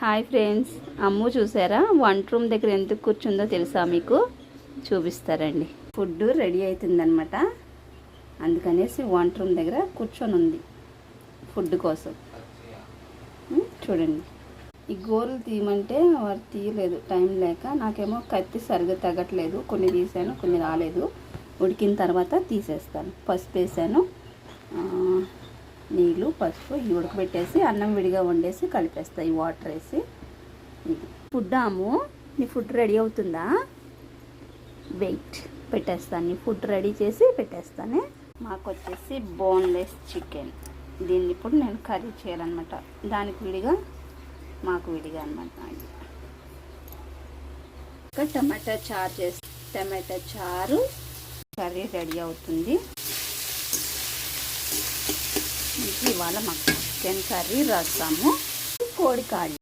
Hi friends, అమ్ము చూసారా వంట room దగ్గర ఎందుకు కూర్చుందో తెలుసా మీకు? చూపిస్తారండి. ఫుడ్ రెడీ అవుతుందన్నమాట, అందుకనేసి వంట రూమ్ దగ్గర కూర్చొని ఉంది ఫుడ్ కోసం. చూడండి, ఈ గోర్లు తీయమంటే వారు తీయలేదు, టైం లేక. నాకేమో కత్తి సరిగ్గా తగ్గట్లేదు, కొన్ని తీసాను కొన్ని రాలేదు. ఉడికిన తర్వాత తీసేస్తాను. పసుపు వేసాను, నీళ్ళు పసుపు ఇవి ఉడకబెట్టేసి అన్నం విడిగా వండేసి కలిపేస్తాయి ఈ వాటర్ వేసి. ఇది ఫుడ్ అమ్ము, నీ ఫుడ్ రెడీ అవుతుందా? వెయిట్ పెట్టేస్తాను, నీ ఫుడ్ రెడీ చేసి పెట్టేస్తాను. మాకు వచ్చేసి బోన్లెస్ చికెన్, దీన్ని ఇప్పుడు నేను కర్రీ చేయాలన్నమాట. దానికి విడిగా మాకు విడిగా అనమాట. ఇంకా టమాటా చారు చేసి టమాటా చారు కర్రీ రెడీ అవుతుంది. ఇవాళ మాకు చికెన్ కర్రీ, రసము, కోడి కాళ్ళు.